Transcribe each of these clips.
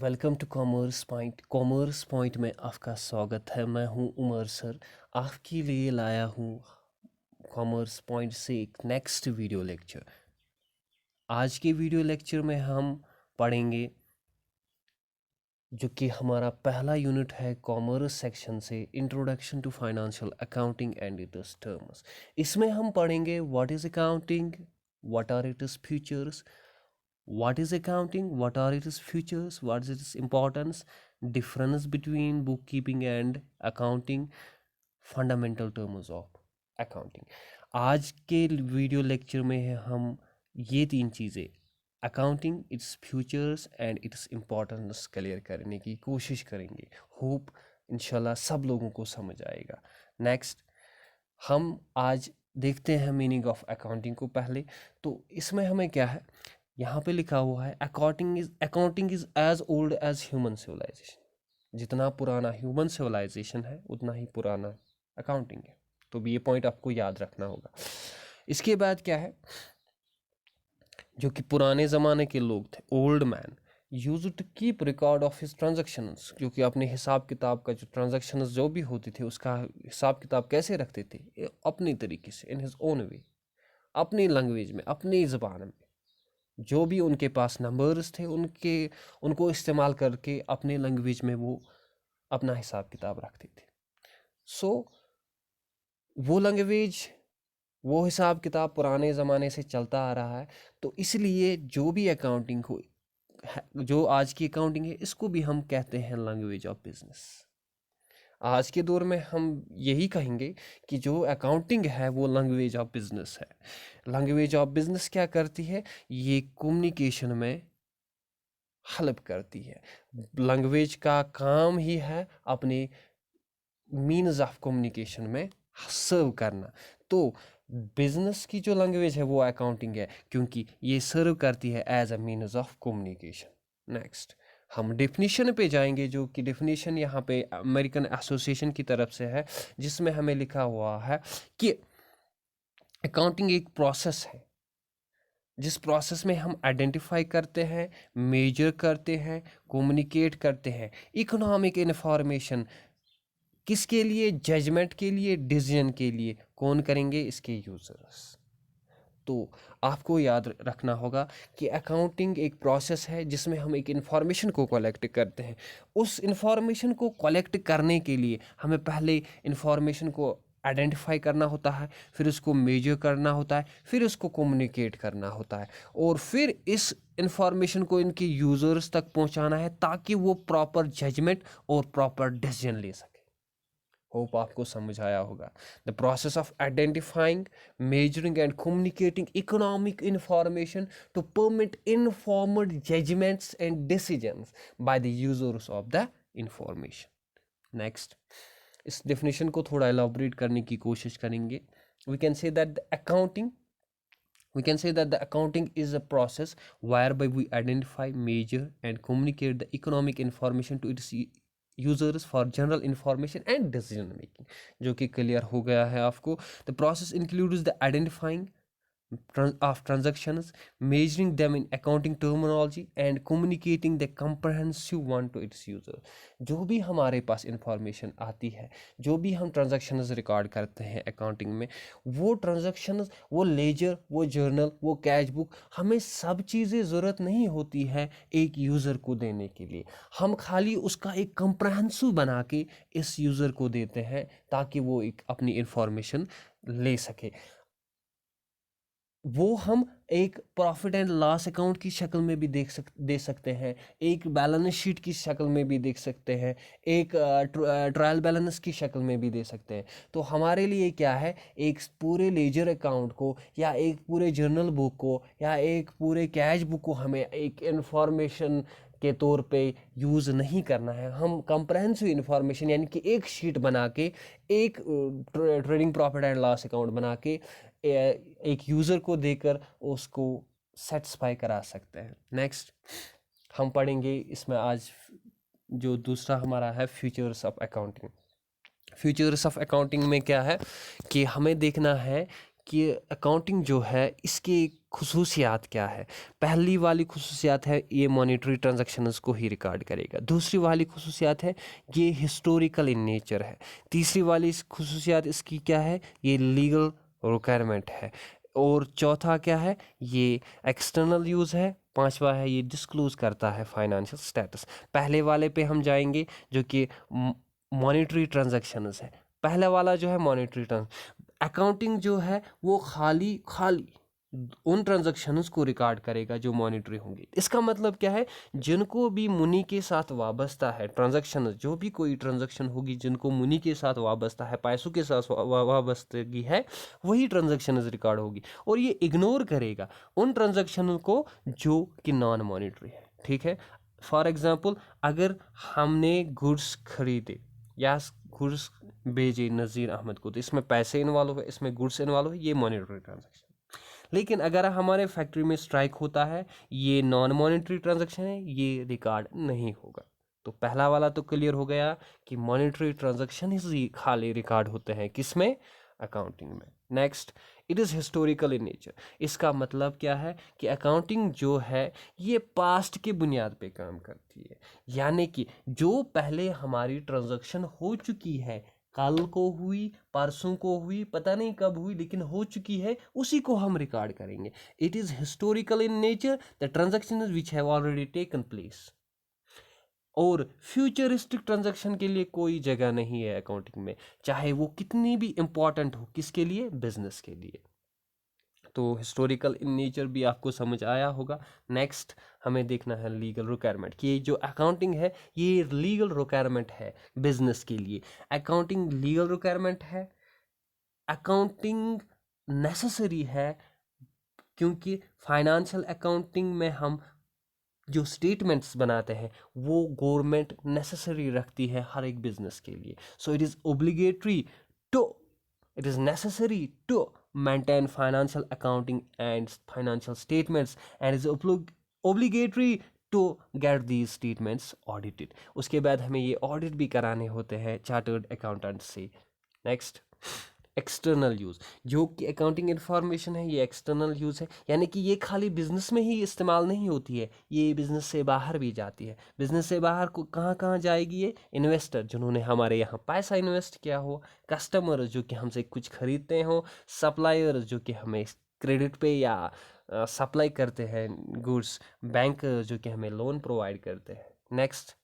Welcome to commerce point. Commerce point में आपका स्वागत है। मैं हूं उमर सर। आपके लिए लाया हूं कॉमर्स पॉइंट से एक नेक्स्ट वीडियो लेक्चर। आज के वीडियो लेक्चर में हम पढ़ेंगे जो कि हमारा पहला यूनिट है कॉमर्स सेक्शन से, introduction to financial accounting and its terms. इसमें हम पढ़ेंगे what is accounting, what are its features, what is accounting, what are its features, what is its importance, difference between bookkeeping and accounting, fundamental terms of accounting। आज के video lecture में है हम ये तीन चीज़ें, accounting, it's futures and its importance clear करने की कोशिश करेंगे। होप इंशाल्लाह सब लोगों को समझ आएगा। नेक्स्ट हम आज देखते हैं मीनिंग ऑफ अकाउंटिंग को। पहले तो इसमें हमें क्या है, यहाँ पे लिखा हुआ है accounting is as old as human civilization. जितना पुराना ह्यूमन सिविलाइजेशन है उतना ही पुराना अकाउंटिंग है। तो भी ये पॉइंट आपको याद रखना होगा। इसके बाद क्या है, जो कि पुराने ज़माने के लोग थे, old man use to keep record of his transactions, क्योंकि अपने हिसाब किताब का जो ट्रांजेक्शंस जो भी होती थे उसका हिसाब किताब कैसे रखते थे, अपनी तरीके से, इन हिज ओन वे, अपनी लैंग्वेज में, अपनी ज़बान में। जो भी उनके पास नंबर्स थे उनको इस्तेमाल करके अपने लैंग्वेज में वो अपना हिसाब किताब रखते थे। सो वो लैंग्वेज, वो हिसाब किताब पुराने ज़माने से चलता आ रहा है। तो इसलिए जो भी अकाउंटिंग हो, जो आज की अकाउंटिंग है, इसको भी हम कहते हैं लैंग्वेज ऑफ बिजनेस। आज के दौर में हम यही कहेंगे कि जो अकाउंटिंग है वो लैंग्वेज ऑफ बिजनेस है। लैंग्वेज ऑफ बिजनेस क्या करती है, ये कम्युनिकेशन में हेल्प करती है। लैंग्वेज का काम ही है अपने मीन्स ऑफ कम्युनिकेशन में सर्व करना। तो बिजनेस की जो लैंग्वेज है वो अकाउंटिंग है, क्योंकि ये सर्व करती है as a means of communication. Next हम डेफिनेशन पे जाएंगे, जो कि डेफिनेशन यहाँ पे अमेरिकन एसोसिएशन की तरफ से है, जिसमें हमें लिखा हुआ है कि अकाउंटिंग एक प्रोसेस है जिस प्रोसेस में हम आइडेंटिफाई करते हैं, मेजर करते हैं, कम्युनिकेट करते हैं इकोनॉमिक इन्फॉर्मेशन। किसके लिए? जजमेंट के लिए, डिसीजन के लिए। कौन करेंगे? इसके यूजर्स। तो आपको याद रखना होगा कि अकाउंटिंग एक प्रोसेस है जिसमें हम एक इन्फॉर्मेशन को कलेक्ट करते हैं। उस इन्फॉर्मेशन को कलेक्ट करने के लिए हमें पहले इन्फॉर्मेशन को आइडेंटिफाई करना होता है, फिर उसको मेजर करना होता है, फिर उसको कम्युनिकेट करना होता है, और फिर इस इन्फॉर्मेशन को इनके यूज़र्स तक पहुंचाना है ताकि वो प्रॉपर जजमेंट और प्रॉपर डिसीजन ले सके। होप आपको समझ आया होगा। The process of identifying, measuring and communicating economic information to permit informed judgements and decisions by the users of the information. Next इस डेफिनेशन को थोड़ा एलाबोरेट करने की कोशिश करेंगे। We can say that the accounting is a process whereby we identify, measure and communicate the economic information to its users for general information and decision making। जो कि clear हो गया है आपको। the process includes the identifying of transactions, measuring them in accounting terminology and communicating the comprehensive one to its user। जो भी हमारे पास information आती है, जो भी हम ट्रांजैक्शंस रिकॉर्ड करते हैं अकाउंटिंग में, वो ट्रांजैक्शंस, वो लेजर, वो जर्नल, वो कैश बुक, हमें सब चीज़ें ज़रूरत नहीं होती है एक यूज़र को देने के लिए। हम खाली उसका एक कंप्रहेंसिव बना के इस यूज़र को देते हैं ताकि वो एक अपनी इंफॉर्मेशन ले सके। वो हम एक प्रॉफिट एंड लॉस अकाउंट की शक्ल में भी दे सकते हैं, एक बैलेंस शीट की शक्ल में भी देख सकते हैं, एक ट्रायल बैलेंस की शक्ल में भी दे सकते हैं। तो हमारे लिए क्या है, एक पूरे लेजर अकाउंट को या एक पूरे जर्नल बुक को या एक पूरे कैश बुक को हमें एक इंफॉर्मेशन के तौर पे यूज़ नहीं करना है। हम कंप्रहेंसिव इंफॉर्मेशन यानी कि एक शीट बना के, एक trading profit and loss account बना के एक यूज़र को देकर उसको सेटिस्फाई करा सकते हैं। नेक्स्ट हम पढ़ेंगे इसमें आज जो दूसरा हमारा है futures of accounting. Futures of accounting में क्या है कि हमें देखना है कि अकाउंटिंग जो है इसके खुसूसियात क्या है। पहली वाली खुसूसियात है ये मॉनेटरी ट्रांजैक्शंस को ही रिकॉर्ड करेगा। दूसरी वाली खुसूसियात है ये हिस्टोरिकल इन नेचर है। तीसरी वाली खुसूसियात इसकी क्या है, ये लीगल रिक्वायरमेंट है। और चौथा क्या है, ये एक्सटर्नल यूज़ है। पांचवा है ये डिस्क्लोज करता है फाइनेंशियल स्टेटस। पहले वाले पे हम जाएंगे जो कि मॉनेटरी ट्रांजैक्शंस है। पहला वाला जो है मॉनेटरी अकाउंटिंग जो है वो खाली खाली उन ट्रांजैक्शंस को रिकॉर्ड करेगा जो मॉनिटरी होंगे। इसका मतलब क्या है, जिनको भी मुनी के साथ वाबस्ता है ट्रांजैक्शन, जो भी कोई ट्रांजैक्शन होगी जिनको मुनी के साथ वाबस्ता है, पैसों के साथ वाबस्तगी है, वही ट्रांजैक्शन रिकॉर्ड होगी। और ये इग्नोर करेगा उन ट्रांजैक्शन को जो कि नॉन मॉनिटरी है। ठीक है, फॉर एग्जांपल अगर हमने गुड्स खरीदे या गुड्स भेजे नज़ीर अहमद को, तो इसमें पैसे इन्वॉल्व है, इसमें गुड्स इन्वॉल्व है, ये मॉनिटरी ट्रांजैक्शन। लेकिन अगर हमारे फैक्ट्री में स्ट्राइक होता है, ये नॉन मॉनेटरी ट्रांजैक्शन है, ये रिकॉर्ड नहीं होगा। तो पहला वाला तो क्लियर हो गया कि मॉनेटरी ट्रांजैक्शन ही खाली रिकॉर्ड होते हैं किसमें, अकाउंटिंग में। Next, it is historical in nature. इसका मतलब क्या है कि अकाउंटिंग जो है ये पास्ट के बुनियाद पे काम करती है, यानी कि जो पहले हमारी ट्रांजैक्शन हो चुकी है, कल को हुई, परसों को हुई, पता नहीं कब हुई, लेकिन हो चुकी है, उसी को हम रिकॉर्ड करेंगे। It is historical in nature, the transactions which have already taken place. और फ्यूचरिस्टिक ट्रांजैक्शन के लिए कोई जगह नहीं है अकाउंटिंग में, चाहे वो कितनी भी इंपॉर्टेंट हो, किसके लिए, बिजनेस के लिए। तो हिस्टोरिकल इन नेचर भी आपको समझ आया होगा। नेक्स्ट हमें देखना है लीगल रिक्वायरमेंट कि ये जो अकाउंटिंग है ये लीगल रिक्वायरमेंट है बिजनेस के लिए। अकाउंटिंग लीगल रिक्वायरमेंट है, अकाउंटिंग नेसेसरी है, क्योंकि फाइनेंशियल अकाउंटिंग में हम जो स्टेटमेंट्स बनाते हैं वो गवर्नमेंट नेसेसरी रखती है हर एक बिजनेस के लिए। So it is obligatory to, it is necessary to maintain financial accounting and financial statements and is obligatory to get these statements audited। उसके बाद हमें ये ऑडिट भी कराने होते हैं चार्टर्ड अकाउंटेंट से। नेक्स्ट, एक्सटर्नल यूज़, जो कि अकाउंटिंग इन्फॉर्मेशन है ये एक्सटर्नल यूज़ है, यानी कि ये खाली बिजनेस में ही इस्तेमाल नहीं होती है, ये बिजनेस से बाहर भी जाती है। बिजनेस से बाहर को कहाँ कहाँ जाएगी, ये इन्वेस्टर जिन्होंने हमारे यहाँ पैसा इन्वेस्ट किया हो, कस्टमर जो कि हमसे कुछ खरीदते हो, सप्लायर जो कि हमें क्रेडिट पे या सप्लाई करते हैं गुड्स, बैंक जो कि हमें लोन प्रोवाइड करते हैं। नेक्स्ट,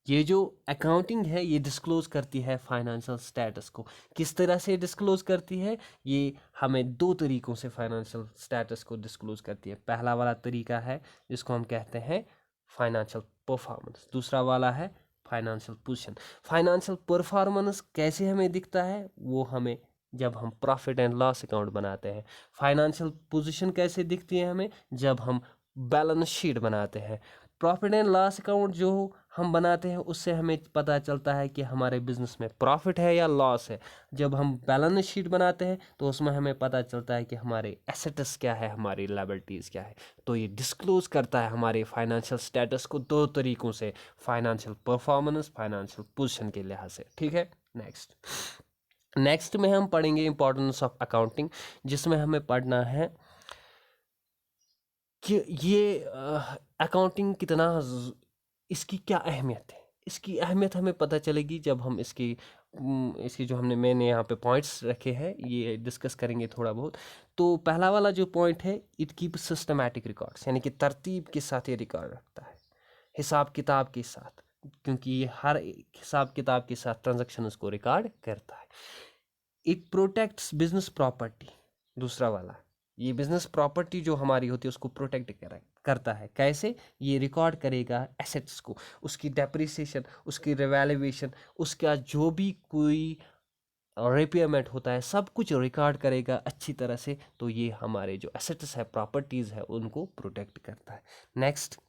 ये जो अकाउंटिंग है ये डिस्क्लोज करती है फाइनेंशियल स्टेटस को। किस तरह से डिस्क्लोज करती है, ये हमें दो तरीक़ों से फाइनेंशियल स्टेटस को डिस्क्लोज करती है। पहला वाला तरीका है जिसको हम कहते हैं फाइनेंशियल परफॉर्मेंस, दूसरा वाला है फाइनेंशियल पोजीशन। फाइनेंशियल परफॉर्मेंस कैसे हमें दिखता है, वो हमें जब हम प्रॉफिट एंड लॉस अकाउंट बनाते हैं। फाइनेंशियल पोजीशन कैसे दिखती है हमें, जब हम बैलेंस शीट बनाते हैं। प्रॉफिट एंड लॉस अकाउंट जो हम बनाते हैं उससे हमें पता चलता है कि हमारे बिजनेस में प्रॉफिट है या लॉस है। जब हम बैलेंस शीट बनाते हैं तो उसमें हमें पता चलता है कि हमारे एसेट्स क्या है, हमारी लायबिलिटीज़ क्या है। तो ये डिस्क्लोज करता है हमारे फाइनेंशियल स्टेटस को दो तरीक़ों से, फाइनेंशियल परफॉर्मेंस, फाइनेंशियल पोजीशन के लिहाज से। ठीक है, नेक्स्ट में हम पढ़ेंगे इंपॉर्टेंस ऑफ अकाउंटिंग, जिसमें हमें पढ़ना है कि ये अकाउंटिंग कितना इसकी क्या अहमियत है। इसकी अहमियत हमें पता चलेगी जब हम इसकी जो मैंने यहाँ पे पॉइंट्स रखे हैं ये डिस्कस करेंगे थोड़ा बहुत। तो पहला वाला जो पॉइंट है, इट कीप सिस्टमैटिक रिकॉर्ड्स, यानी कि तरतीब के साथ ये रिकॉर्ड रखता है, हिसाब किताब के साथ, क्योंकि ये हर हिसाब किताब के साथ ट्रांजैक्शंस को रिकॉर्ड करता है। इट प्रोटेक्ट्स बिजनेस प्रॉपर्टी, दूसरा वाला, ये बिजनेस प्रॉपर्टी जो हमारी होती है उसको प्रोटेक्ट करता है। कैसे, ये रिकॉर्ड करेगा एसेट्स को, उसकी डेप्रिसिएशन, उसकी रिवैल्यूएशन, उसका जो भी कोई रिपेयरमेंट होता है, सब कुछ रिकॉर्ड करेगा अच्छी तरह से। तो ये हमारे जो एसेट्स है, प्रॉपर्टीज़ है, उनको प्रोटेक्ट करता है। नेक्स्ट,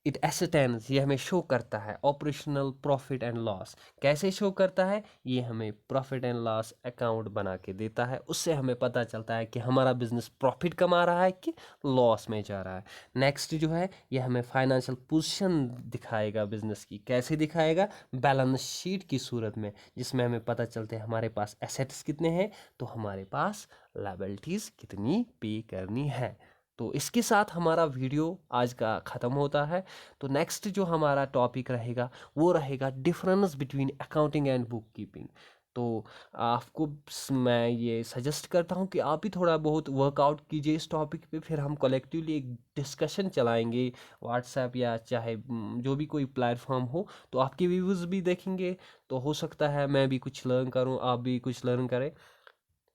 इट एसेटेंस, ये हमें शो करता है ऑपरेशनल प्रॉफिट एंड लॉस। कैसे शो करता है, ये हमें प्रॉफिट एंड लॉस अकाउंट बना के देता है, उससे हमें पता चलता है कि हमारा बिजनेस प्रॉफिट कमा रहा है कि लॉस में जा रहा है। नेक्स्ट जो है, ये हमें फाइनेंशियल पोजीशन दिखाएगा बिजनेस की। कैसे दिखाएगा, बैलेंस शीट की सूरत में, जिसमें हमें पता चलता है हमारे पास एसेट्स कितने हैं, तो हमारे पास लायबिलिटीज़ कितनी पे करनी है। तो इसके साथ हमारा वीडियो आज का ख़त्म होता है। तो नेक्स्ट जो हमारा टॉपिक रहेगा वो रहेगा difference between accounting and book keeping. तो आपको मैं ये सजेस्ट करता हूँ कि आप भी थोड़ा बहुत वर्कआउट कीजिए इस टॉपिक पे, फिर हम कलेक्टिवली एक डिस्कशन चलाएंगे व्हाट्सएप या चाहे जो भी कोई प्लेटफॉर्म हो। तो आपके व्यूज़ भी देखेंगे, तो हो सकता है मैं भी कुछ लर्न करूँ, आप भी कुछ लर्न करें।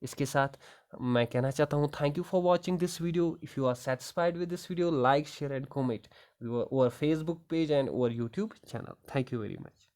इसके साथ मैं कहना चाहता हूँ thank you for watching this video. If you are satisfied with this video, like share and comment over Facebook page and over YouTube channel. Thank you very much.